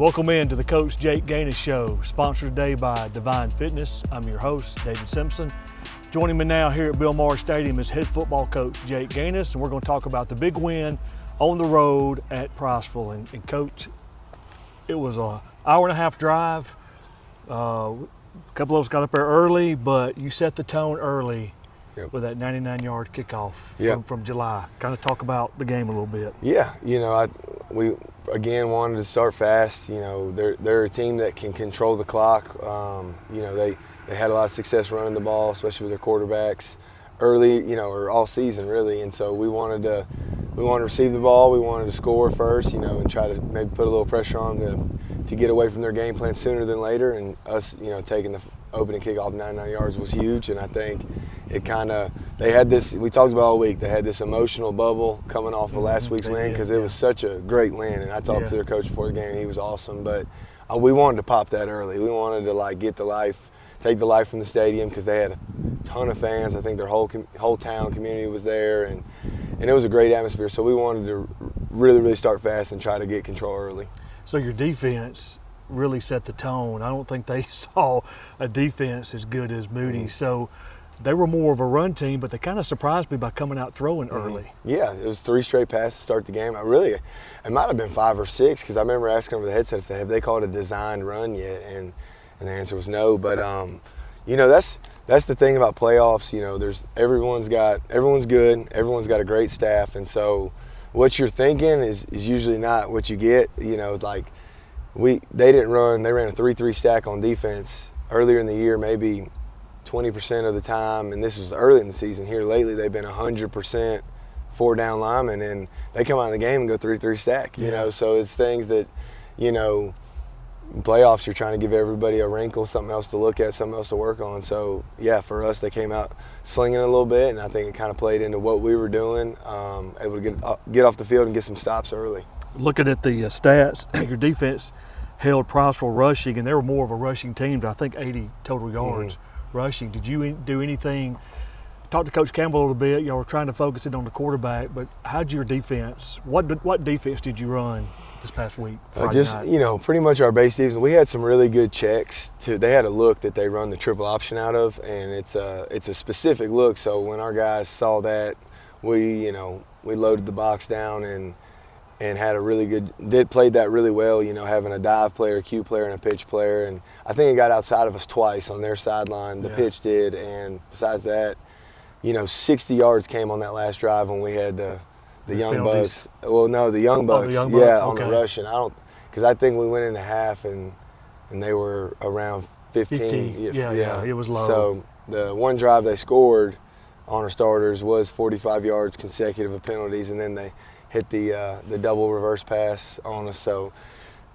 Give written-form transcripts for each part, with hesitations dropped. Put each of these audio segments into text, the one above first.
Welcome in to the Coach Jake Ganus Show, sponsored today by Divine Fitness. I'm your host, David Simpson. Joining me now here at Bill Maher Stadium is head football coach Jake Ganus, and we're going to talk about the big win on the road at Priceville. And Coach, it was an hour-and-a-half drive. A couple of us got up there early, but you set the tone early with that 99-yard kickoff from July. Kind of talk about the game a little bit. Yeah, we again wanted to start fast. They're a team that can control the clock. They had a lot of success running the ball, especially with their quarterbacks early, or all season really. And so we wanted to receive the ball. We wanted to score first, and try to maybe put a little pressure on them to get away from their game plan sooner than later. And us, taking the opening kickoff 99 yards was huge. And I think they had this, we talked about all week, they had this emotional bubble coming off of last week's win because it was such a great win. And I talked to their coach before the game, and he was awesome. But we wanted to pop that early. We wanted to take the life from the stadium because they had a ton of fans. I think their whole town community was there, and it was a great atmosphere. So we wanted to really start fast and try to get control early. So your defense really set the tone. I don't think they saw a defense as good as Moody. So they were more of a run team, but they kind of surprised me by coming out throwing early. Yeah, it was 3 straight passes to start the game. It might have been 5 or 6 because I remember asking over the headset, have they called a designed run yet? And the answer was no. But that's the thing about playoffs. Everyone's good. Everyone's got a great staff, and so what you're thinking is usually not what you get. They didn't run. They ran a 3-3 stack on defense earlier in the year, maybe 20% of the time, and this was early in the season. Here lately, they've been 100% 4-down linemen, and they come out of the game and go 3-3 stack. So it's things that in playoffs, you're trying to give everybody a wrinkle, something else to look at, something else to work on. So, for us, they came out slinging a little bit, and I think it kind of played into what we were doing, able to get off the field and get some stops early. Looking at the stats, your defense held Priceville rushing, and they were more of a rushing team, but I think 80 total yards rushing. Did you do anything? Talk to Coach Campbell a little bit. Y'all were trying to focus it on the quarterback, but how'd your defense, what defense did you run this past week? Pretty much our base defense. We had some really good checks. They had a look that they run the triple option out of, and it's a specific look. So when our guys saw that, we loaded the box down and had a really good, played that really well, having a dive player, a Q player, and a pitch player. And I think it got outside of us twice on their sideline, the pitch did. And besides that, 60 yards came on that last drive when we had the young bucks. Well, no, the young bucks, on the rush. And because I think we went into half and they were around 15. It was low. So the one drive they scored on our starters was 45 yards consecutive of penalties, and then they hit the double reverse pass on us. So,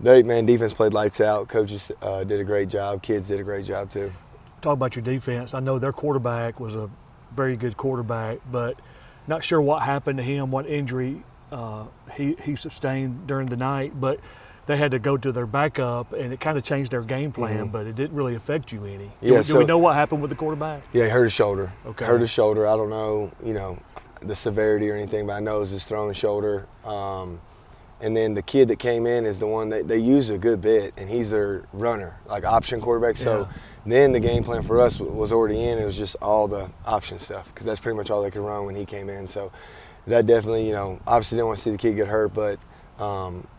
defense played lights out. Coaches did a great job. Kids did a great job too. Talk about your defense. I know their quarterback was a very good quarterback, but not sure what happened to him, what injury he sustained during the night. But they had to go to their backup, and it kind of changed their game plan, but it didn't really affect you any. Do we know what happened with the quarterback? Yeah, he hurt his shoulder. Okay. Hurt his shoulder. I don't know, the severity or anything, but I know it was his throwing shoulder. And then the kid that came in is the one that they use a good bit, and he's their runner, like option quarterback. So then the game plan for us was already in. It was just all the option stuff because that's pretty much all they could run when he came in. So that definitely, obviously didn't want to see the kid get hurt, but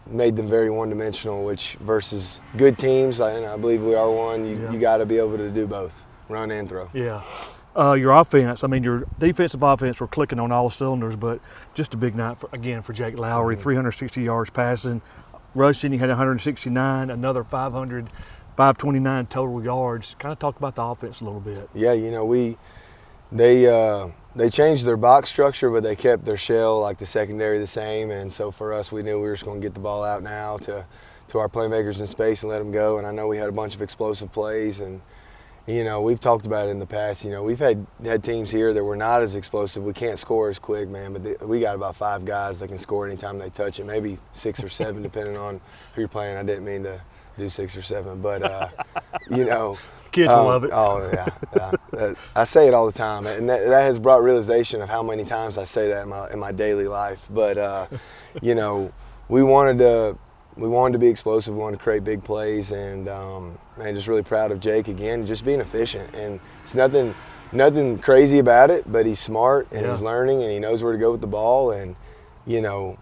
made them very one-dimensional, which versus good teams, and I believe we are one, you got to be able to do both, run and throw. Yeah. Your offense, your defensive offense were clicking on all cylinders, but just a big night, for Jake Lowry, 360 yards passing. Rushing, he had 169, another 529 total yards. Kind of talk about the offense a little bit. Yeah, they changed their box structure, but they kept their shell, like the secondary, the same. And so for us, we knew we were just going to get the ball out now to our playmakers in space and let them go. And I know we had a bunch of explosive plays, and we've talked about it in the past. We've had teams here that were not as explosive. We can't score as quick, man, but we got about 5 guys that can score anytime they touch it, maybe 6 or 7, depending on who you're playing. I didn't mean to do 6 or 7, but, Kids love it. Oh, yeah. I say it all the time, and that has brought realization of how many times I say that in my daily life. But, we wanted to we wanted to be explosive. We wanted to create big plays, and man, just really proud of Jake again, just being efficient. And it's nothing crazy about it, but he's smart and he's learning and he knows where to go with the ball. And you know,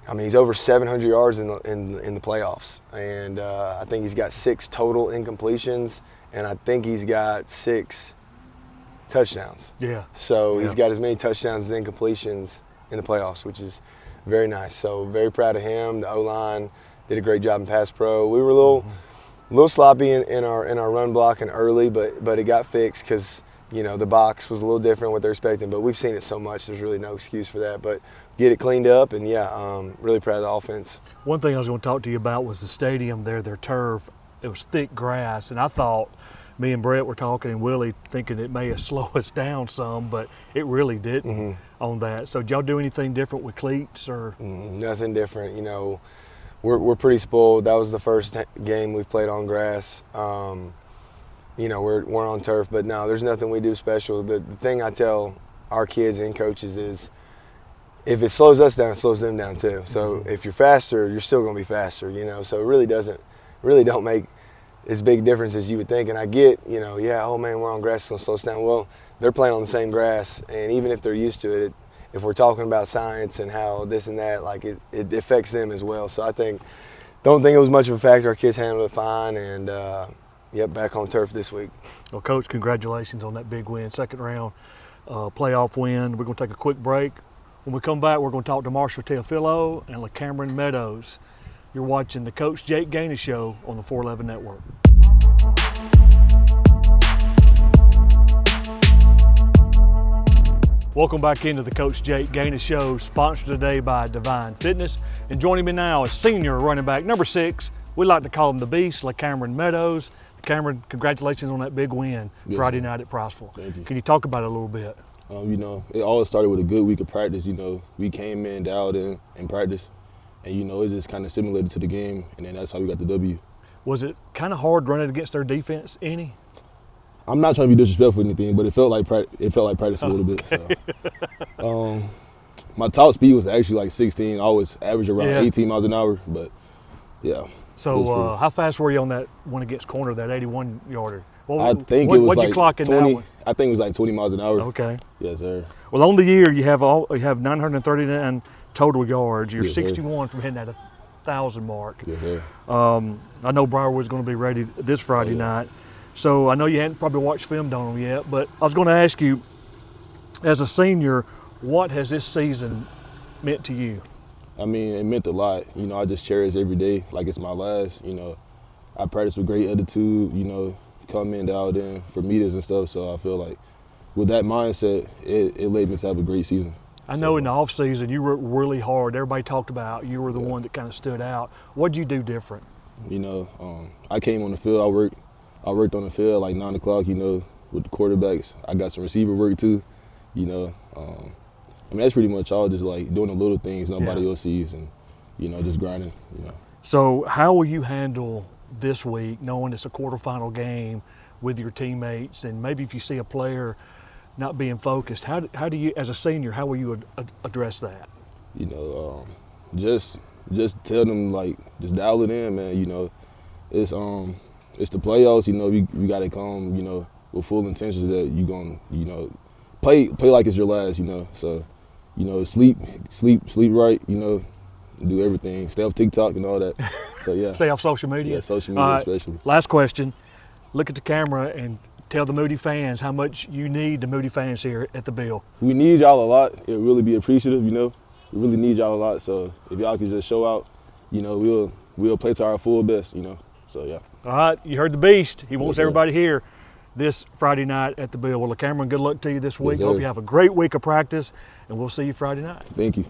I mean, he's over 700 yards in the playoffs, and I think he's got 6 total incompletions, and I think he's got 6 touchdowns. Yeah. So he's got as many touchdowns as incompletions in the playoffs, which is very nice. So very proud of him. The O-line did a great job in pass pro. We were a little sloppy in our run blocking early, but it got fixed because, you know, the box was a little different what they're expecting. But we've seen it so much, there's really no excuse for that. But get it cleaned up, and really proud of the offense. One thing I was going to talk to you about was the stadium there, their turf. It was thick grass, and I thought, me and Brett were talking, and Willie thinking it may have slowed us down some, but it really didn't on that. So did y'all do anything different with cleats or? Nothing different. You know, we're pretty spoiled. That was the first game we've played on grass. You know, we're on turf, but no, there's nothing we do special. The thing I tell our kids and coaches is, if it slows us down, it slows them down too. So if you're faster, you're still going to be faster. You know, so it really don't make as big difference as you would think. And I get, you know, oh man, we're on grass, it's gonna slow us down. Well, they're playing on the same grass, and even if they're used to it, if we're talking about science and how this and that, like it affects them as well. So don't think it was much of a factor. Our kids handled it fine, and back on turf this week. Well, Coach, congratulations on that big win, second round playoff win. We're gonna take a quick break. When we come back, we're gonna talk to Marshall Teofilo and Meadows. You're watching the Coach Jake Ganus Show on the 411 Network. Welcome back into the Coach Jake Ganus Show, sponsored today by Divine Fitness. And joining me now is senior running back number 6. We like to call him the Beast, Meadows. Cameron, congratulations on that big win Friday night at Priceville. Thank you. Can you talk about it a little bit? You know, it all started with a good week of practice. You know, we came in, dialed in practice. And, you know, it just kind of simulated to the game, and then that's how we got the W. Was it kind of hard running against their defense, any? I'm not trying to be disrespectful or anything, but it felt like practice a little bit. So, my top speed was actually like 16. I always average around 18 miles an hour, but yeah. So how fast were you on that one against corner, that 81-yarder? I think it was what'd like you clock in 20. that one? I think it was like 20 miles an hour. Okay. Yes, sir. Well, on the year you have 939 total yards. You're yes, 61 from hitting that 1,000 mark. Yes, sir. I know Briarwood's going to be ready this Friday night. So I know you hadn't probably watched film on them yet, but I was going to ask you, as a senior, what has this season meant to you? I mean, it meant a lot. You know, I just cherish every day like it's my last. You know, I practice with great attitude, you know, come in, dialed in for meetings and stuff. So I feel like with that mindset, it led me to have a great season. I know in the off season you worked really hard. Everybody talked about you were the one that kind of stood out. What'd you do different? You know, I came on the field. I worked on the field like 9 o'clock. You know, with the quarterbacks. I got some receiver work too. You know, I mean that's pretty much all. Just like doing the little things nobody else sees, and you know, just grinding. You know. So how will you handle this week, knowing it's a quarterfinal game with your teammates, and maybe if you see a player not being focused, how do you, as a senior, how will you address that? You know, just tell them, like, just dial it in, man. You know, it's the playoffs. You know, we got to come, you know, with full intentions that you gonna, you know, play like it's your last. You know, so, you know, sleep right. You know, do everything. Stay off TikTok and all that. So yeah. Stay off social media. Yeah, social media especially. Last question. Look at the camera and tell the Moody fans how much you need the Moody fans here at the Bill. We need y'all a lot. It really be appreciative, you know. We really need y'all a lot. So if y'all can just show out, you know, we'll play to our full best, you know. So yeah. All right, you heard the Beast. He wants everybody here this Friday night at the Bill. Well, Cameron, good luck to you this week. Hope you have a great week of practice, and we'll see you Friday night. Thank you.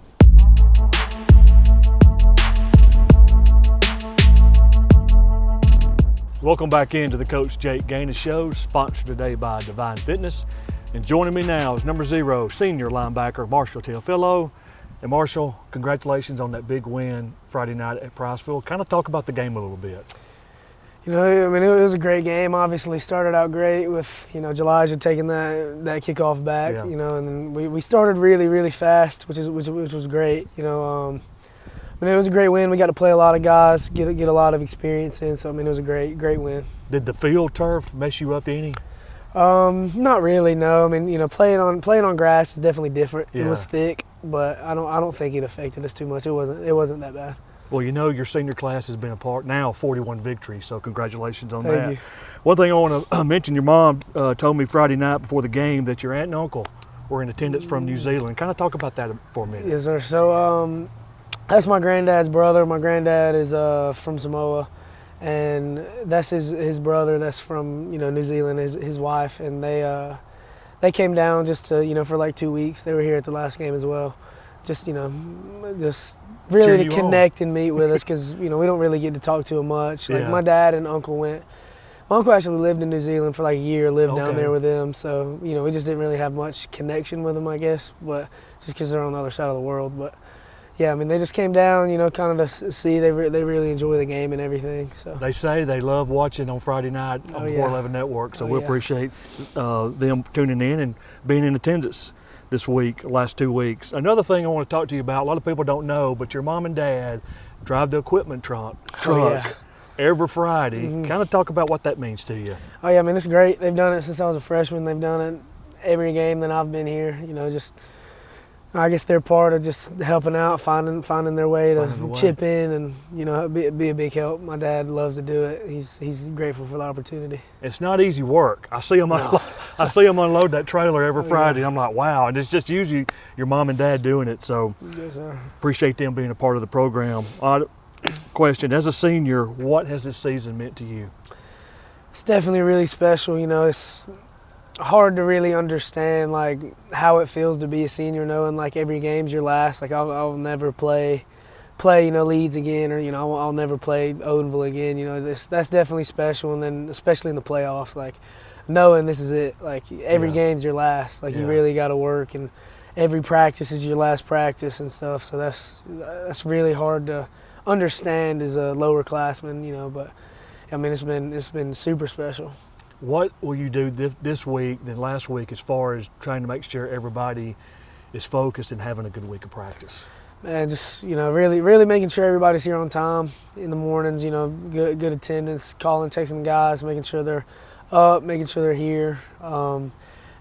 Welcome back into the Coach Jake Ganus Show, sponsored today by Divine Fitness. And joining me now is number 0, senior linebacker Marshall Teofilo. And Marshall, congratulations on that big win Friday night at Priceville. Kind of talk about the game a little bit. You know, I mean, it was a great game. Obviously, started out great with, you know, Elijah taking that kickoff back. You know, and then we started really, really fast, which was great. You know, I mean, it was a great win. We got to play a lot of guys, get a lot of experience in. So I mean, it was a great win. Did the field turf mess you up any? Not really. No. I mean, playing on grass is definitely different. Yeah. It was thick, but I don't think it affected us too much. It wasn't that bad. Well, your senior class has been a part now, 41 victories. So congratulations on Thank that. you. One thing I want to mention: your mom told me Friday night before the game that your aunt and uncle were in attendance from New Zealand. Kind of talk about that for a minute. Yes, sir. So that's my granddad's brother. My granddad is from Samoa, and that's his brother. That's from New Zealand. His wife, and they came down just to for like 2 weeks. They were here at the last game as well, just really Cheer to you connect and meet with us because we don't really get to talk to him much. Like Yeah. my dad and uncle went. My uncle actually lived in New Zealand for like a year, lived down Okay. there with them. So, we just didn't really have much connection with them, I guess, but just because they're on the other side of the world. But yeah, I mean, they just came down, kind of to see they really enjoy the game and everything. So They say they love watching on Friday night on the yeah. 411 Network, so Oh, we yeah. appreciate them tuning in and being in attendance this week, last 2 weeks. Another thing I want to talk to you about, a lot of people don't know, but your mom and dad drive the equipment truck Oh, yeah. every Friday. Mhm. Kind of talk about what that means to you. Oh yeah, I mean it's great. They've done it since I was a freshman. They've done it every game that I've been here. Just I guess they're part of just helping out, finding their way to Finding a way. chip in, and be a big help. My dad loves to do it. He's grateful for the opportunity. It's not easy work. I see them unload that trailer every Friday. I'm like, wow. And it's just usually your mom and dad doing it. So Yes, sir. appreciate them being a part of the program. Question, as a senior, what has this season meant to you? It's definitely really special. It's hard to really understand like how it feels to be a senior, knowing like every game's your last. Like I'll never play Leeds again, or I'll never play Odenville again. That's definitely special. And then especially in the playoffs, like knowing this is it. Like every Yeah. game's your last. Like you Yeah. really got to work, and every practice is your last practice and stuff. So that's really hard to understand as a lower classman. But I mean it's been super special. What will you do this week than last week as far as trying to make sure everybody is focused and having a good week of practice? And just really making sure everybody's here on time in the mornings. Good attendance, calling, texting the guys, making sure they're up, making sure they're here, and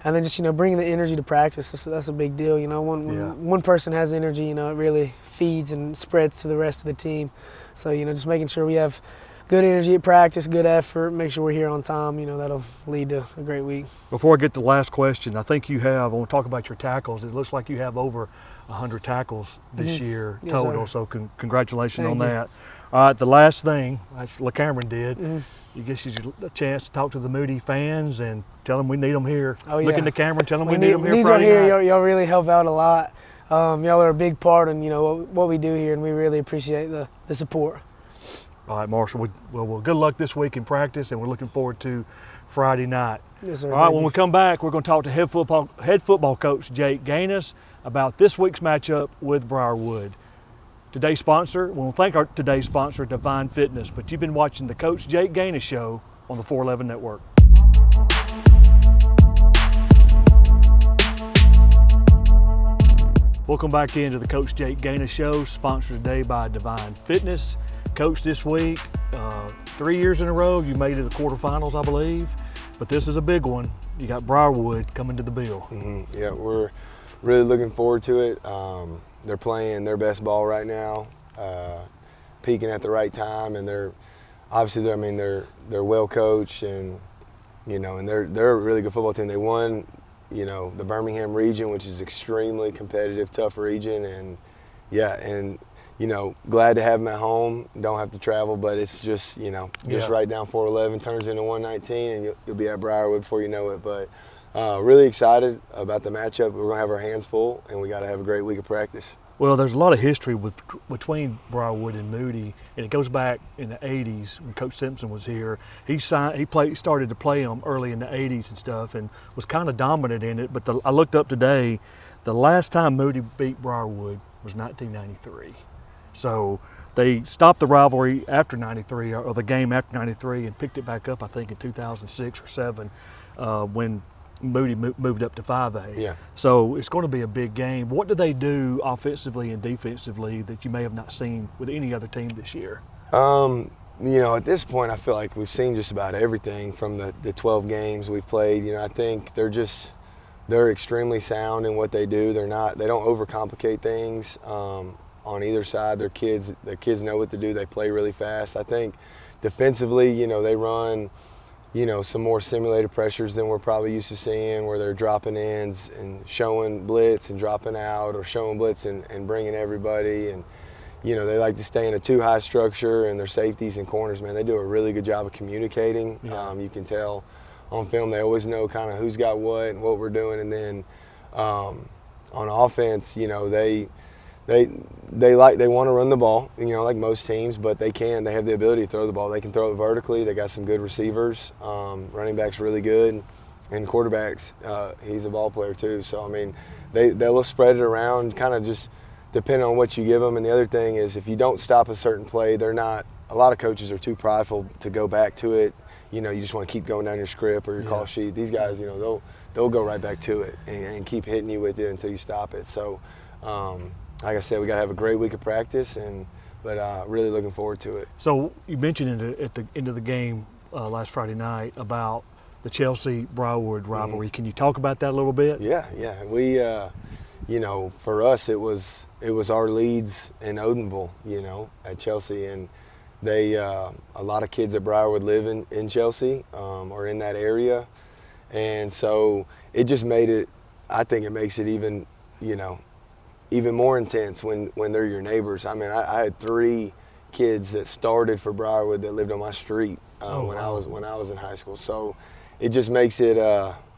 then just bringing the energy to practice. That's a big deal. When one person has energy, it really feeds and spreads to the rest of the team. So just making sure we have good energy at practice, good effort, make sure we're here on time. That'll lead to a great week. Before I get to the last question, I think I want to talk about your tackles. It looks like you have over 100 tackles this year Yes, total, sir. so congratulations Thank on you. that. All right, the last thing, as LaCameron did, Mhm. you guess you a chance to talk to the Moody fans and tell them we need them here. Oh, Look yeah. in the camera and tell them we need them here y'all Friday here. night. Y'all really help out a lot. Y'all are a big part in what we do here, and we really appreciate the support. All right, Marshall, well, good luck this week in practice, and we're looking forward to Friday night. Yes, sir. All right, Thank when you. we come back, we're going to talk to head football coach Jake Ganus about this week's matchup with Briarwood. Today's sponsor, we want to thank our today's sponsor, Divine Fitness, but you've been watching the Coach Jake Ganus Show on the 411 Network. Welcome back into the Coach Jake Ganus Show, sponsored today by Divine Fitness. Coach, this week, 3 years in a row, you made it to the quarterfinals, I believe, but this is a big one. You got Briarwood coming to the bill. Mm-hmm. Yeah, we're really looking forward to it. They're playing their best ball right now, peaking at the right time, and they're well coached, and they're a really good football team. They won, the Birmingham region, which is extremely competitive, tough region, and glad to have them at home. Don't have to travel, but it's just right down 411 turns into 119, and you'll be at Briarwood before you know it. But really excited about the matchup. We're gonna have our hands full, and we got to have a great week of practice. Well, there's a lot of history between Briarwood and Moody, and it goes back in the 80s when Coach Simpson was here. He started to play them early in the 80s and stuff, and was kind of dominant in it. But I looked up today, the last time Moody beat Briarwood was 1993. So they stopped the rivalry after 93, or the game after 93, and picked it back up, I think, in 2006 or 7, when Moody moved up to 5A. Yeah. So it's going to be a big game. What do they do offensively and defensively that you may have not seen with any other team this year? You know, at this point, I feel like we've seen just about everything from the 12 games we've played. You know, I think they're extremely sound in what they do. They don't overcomplicate things on either side. Their kids know what to do. They play really fast. I think defensively, you know, they run, you know, some more simulated pressures than we're probably used to seeing, where they're dropping ends and showing blitz and dropping out, or showing blitz and bringing everybody. And you know, they like to stay in a two-high structure, and their safeties and corners, man, they do a really good job of communicating. Yeah. You can tell on film they always know kind of who's got what and what we're doing. And then on offense, you know, they want to run the ball, you know, like most teams, but they have the ability to throw the ball. They can throw it vertically. They got some good receivers. Running back's really good, and quarterbacks, he's a ball player too. So I mean, they'll spread it around, kind of just depending on what you give them. And the other thing is, if you don't stop a certain play, a lot of coaches are too prideful to go back to it. You know, you just want to keep going down your script or your call sheet. These guys, you know, they'll go right back to it and keep hitting you with it until you stop it. So, like I said, we got to have a great week of practice, but really looking forward to it. So you mentioned at the end of the game last Friday night about the Chelsea-Briarwood rivalry. Can you talk about that a little bit? Yeah. We, you know, for us, it was our leads in Odenville, you know, at Chelsea, and they a lot of kids at Briarwood live in Chelsea or in that area, and so it just made it. I think it makes it even, you know, even more intense when they're your neighbors. I mean, I had 3 kids that started for Briarwood that lived on my street when I was in high school. So it just makes it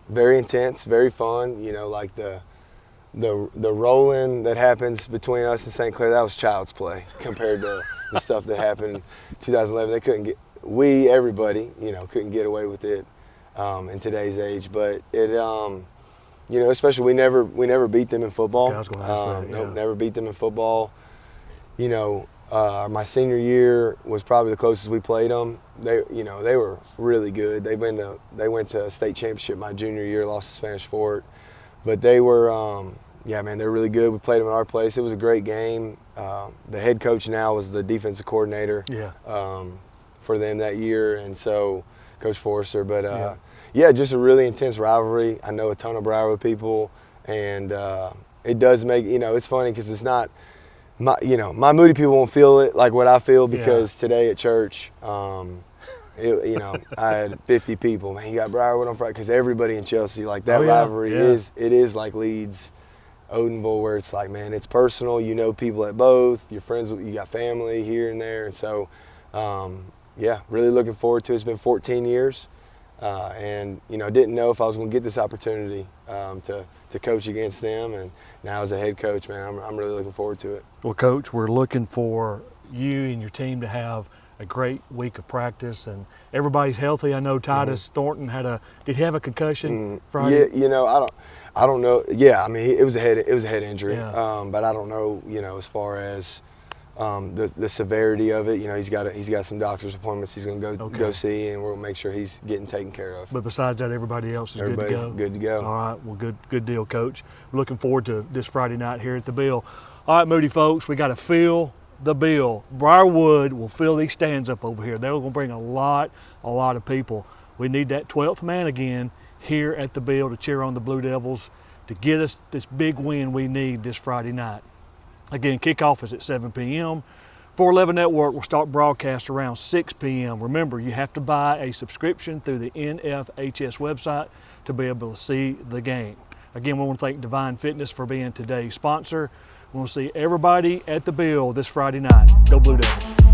very intense, very fun. You know, like the rolling that happens between us and St. Clair, that was child's play compared to the stuff that happened in 2011. Everybody, you know, couldn't get away with it in today's age. But it, you know, especially we never beat them in football. Okay, I was going to ask that, yeah. Nope, never beat them in football. You know, my senior year was probably the closest we played them. They were really good. They went to a state championship my junior year, lost to Spanish Fort. But they were, yeah, man, they're really good. We played them at our place. It was a great game. The head coach now was the defensive coordinator for them that year, and so Coach Forrester. But, yeah, just a really intense rivalry. I know a ton of Briarwood people, and it does make, you know, it's funny because it's not, my Moody people won't feel it like what I feel, because today at church, you know, I had 50 people. Man, you got Briarwood on Friday, because everybody in Chelsea, like that rivalry is like Leeds, Odenville, where it's like, man, it's personal. You know people at both. You're friends with, you got family here and there. And so, yeah, really looking forward to it. It's been 14 years. And, you know, didn't know if I was going to get this opportunity to coach against them. And now as a head coach, man, I'm really looking forward to it. Well, Coach, we're looking for you and your team to have a great week of practice, and everybody's healthy. I know Titus Thornton did he have a concussion Friday? Yeah, you know, I don't know. Yeah, I mean, it was a head injury. But I don't know, you know, as far as the severity of it. You know, he's got some doctor's appointments he's going to go see, and we'll make sure he's getting taken care of. But besides that, everybody else is Everybody's good to go. All right, well, good deal, Coach. We're looking forward to this Friday night here at the Bill. All right, Moody folks, we got to fill the Bill. Briarwood will fill these stands up over here. They're going to bring a lot of people. We need that 12th man again here at the Bill to cheer on the Blue Devils to get us this big win we need this Friday night. Again, kickoff is at 7 p.m. 411 Network will start broadcast around 6 p.m. Remember, you have to buy a subscription through the NFHS website to be able to see the game. Again, we want to thank Divine Fitness for being today's sponsor. We want to see everybody at the Bill this Friday night. Go Blue Devils.